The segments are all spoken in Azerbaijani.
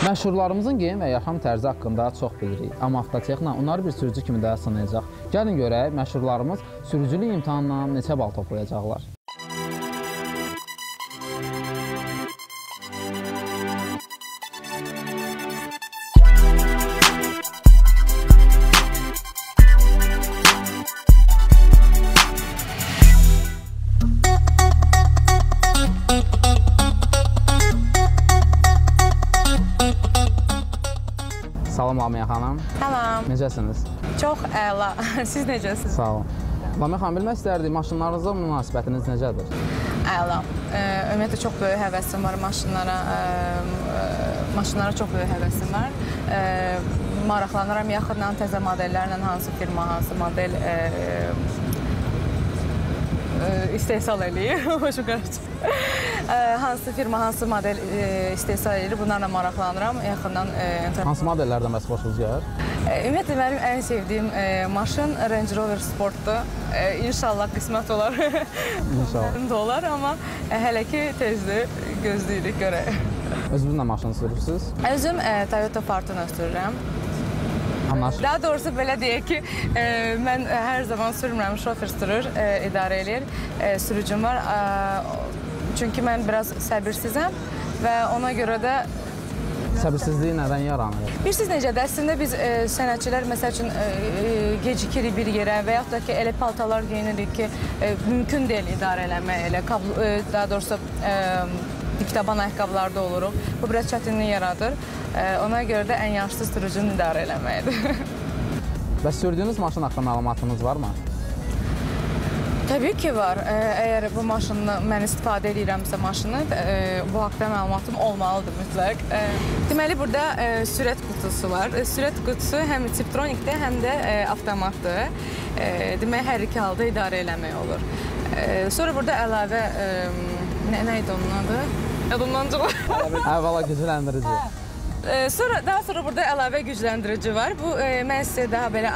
Məşhurlarımızın geyim və yaşam tərzi haqqında çox bilirik, amma Avtotexna onları bir sürücü kimi də sınayacaq. Gəlin görək, məşhurlarımız sürücülük imtahanından neçə bal toplayacaqlar. Salam Lamiyə xanım. Salam. Necəsiniz? Çox əla. Siz necəsiniz? Sağ olun. Lamiyə xanım, bilmək istərdik, maşınlarınızla münasibətiniz necədir? Əla. Ümumiyyətlə çox böyük həvəsim var maşınlara. Maşınlara çox böyük həvəsim var. Maraqlanıram yaxından təzə modellərlə hansı firma, hansı model istehsal eləyir. Hoşum qarşı. Hansı firma, hansı model istehsal edir, bunlarla maraqlanıram. Yaxından hansı modellərdən bəs xoşunuz gəlir? Ümumiyyətlə mənim ən sevdiyim maşın Range Rover Sportdur. İnşallah qismət olar. İnşallah. Olar, amma hələ ki tezdir, gözləyirik görək. Özünüz nə maşın sürürsünüz? Özüm Toyota Fortuner sürürəm. Daha doğrusu belə deyək ki, mən hər zaman sürmürəm, şofer sürür, idarə edir, sürücüm var. Çünki mən biraz səbirsizəm və ona görə də... Səbirsizliyi nədən yaranır? Bilirsiniz necədir? Əslində biz sənətçilər, məsəl üçün, gecikirik bir yerə və yaxud da ki, elə paltalar geyinirik ki, mümkün deyil idarə eləmək, elə, daha doğrusu, diktaban ayaqqabılarda oluruq. Bu, biraz çətinlik yaradır. Ona görə də ən yaxşı sürücünü idarə eləməkdir. Bəs sürdüyünüz maşın haqqında məlumatınız varmı? Təbii ki var. Əgər bu maşını mən istifadə edirəmsə maşını, bu haqda məlumatım olmalıdır mütləq. Deməli, burada sürət qutusu var. Sürət qutusu həm tiptronikdir, həm də avtomatdır. Demək, hər iki halda idarə eləmək olur. Sonra burada əlavə, nə idi onun adı? Yadımdan çıxır. Əvvəla gücləndirici. Daha sonra burada əlavə gücləndirici var. Bu, mən sizə daha belə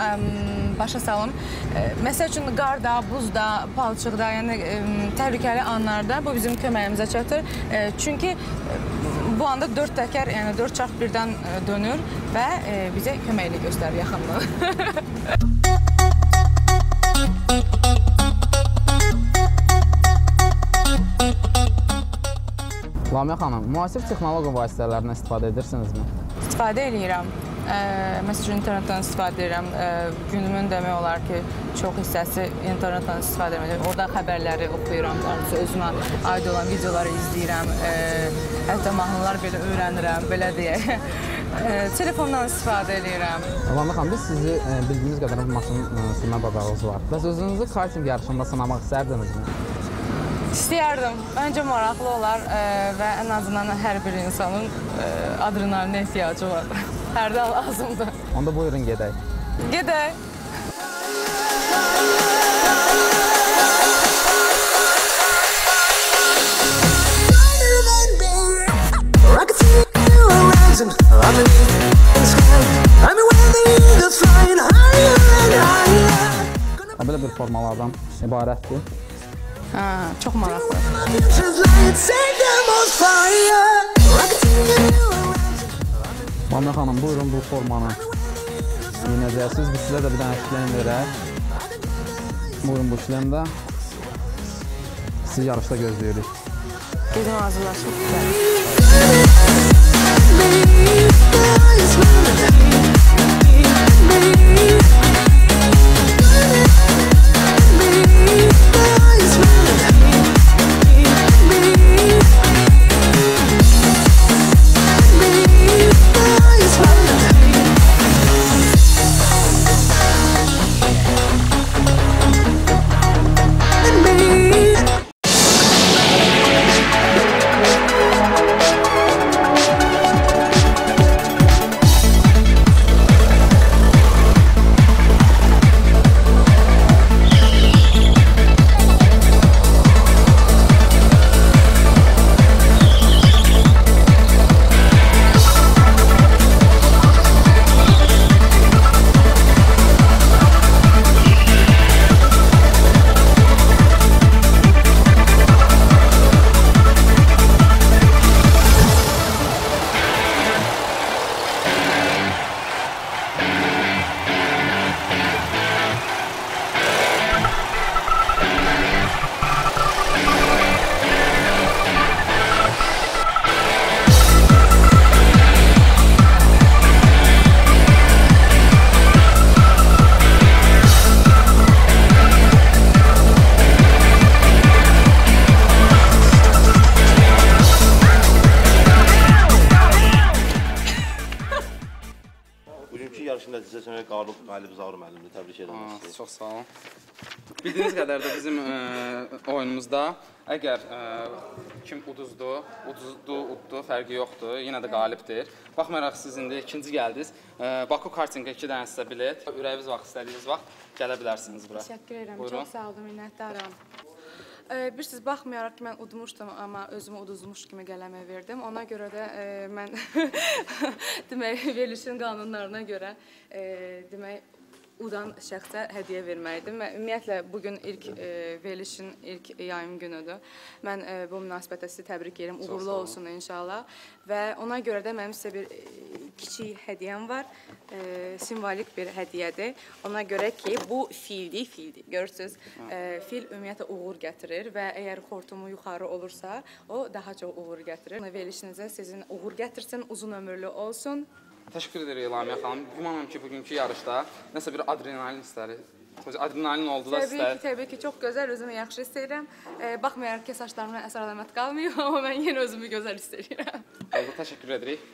başa salım. Məsəl üçün, qarda, buzda, palçıqda, yəni təhlükəli anlarda bu bizim köməyimizə çatır. Çünki bu anda 4 təkər, yəni 4 çarx birdən dönür və bizə köməkli göstərir yaxından. Lamiyə xanım, müasir texnologiya vasitələrindən istifadə edirsinizmi? İstifadə edirəm. Məsəl üçün, internetdən istifadə edirəm. Günümün demək olar ki, çox hissəsi internetdən istifadə edirəm. Orada xəbərləri oxuyuram, özümə aid olan videoları izləyirəm. Hətta mahnılar belə öyrənirəm, belə deyək. Telefondan istifadə edirəm. Lamiyə xanım, biz sizi bildiyiniz qədər maşın sürmə bacarığınız var. Bəs özünüzü karting yarışında sınamaq istərdinizmi? İstəyərdim. Məncə maraqlı olar və ən azından hər bir insanın adrenalinə ehtiyacı var. Hərdə lazımdır. Onda buyurun gedək. Gedək. Belə bir formalardan ibarətdir. Çox maraqlı. Lamiyə xanım, buyurun bu formanı giyinəcəksiniz. Biz sizə də bir dənə şlem verək. Buyurun bu şlemdə. Sizi yarışda gözləyirik. Gedim hazırlaşıb. Təşəkkür edirəm sizə. Çox sağ olun. Bildiyiniz qədər də bizim oyunumuzda əgər kim uduzdu, fərqi yoxdur, yenə də qalibdir. Baxmayaraq siz indi ikinci gəldiniz. Baku kartinqə 2 dənə sizə bilet. Ürəyiniz vaxt, istədiyiniz vaxt gələ bilərsiniz bura. Təşəkkür edirəm. Buyurun. Çox sağ olun, minnətdaram. Bilirsiniz, baxmayaraq ki, mən udmuşdum, amma özümü uduzmuş kimi qələmə verdim. Ona görə də mən demək, verilişin qanunlarına görə demək, udan şəxsə hədiyyə verməliydim. Ümumiyyətlə, bugün ilk verilişin ilk yayım günüdür. Mən bu münasibətlə sizi təbrik edirəm. Uğurlu olsun inşallah. Və ona görə də mənim sizə bir kiçik hədiyyəm var. Simvolik bir hədiyyədir. Ona görə ki, bu fildir. Görürsünüz, fil ümumiyyətlə uğur gətirir və əgər xortumu yuxarı olursa, o daha çox uğur gətirir. Verilişinizə sizin uğur gətirsin, uzun ömürlü olsun. Təşəkkür edirik Elamiyə xanım. Gümanam ki, bugünkü yarışda nəsə bir adrenalin istərik. Adrenalin oldu da sizə. Təbii ki, çox gözəl, özümü yaxşı hiss edirəm. Baxmayaraq ki, saçlarımda əsər əlamət qalmıyor, amma mən yenə özümü gözəl hiss edirəm. Təşəkkür edirik.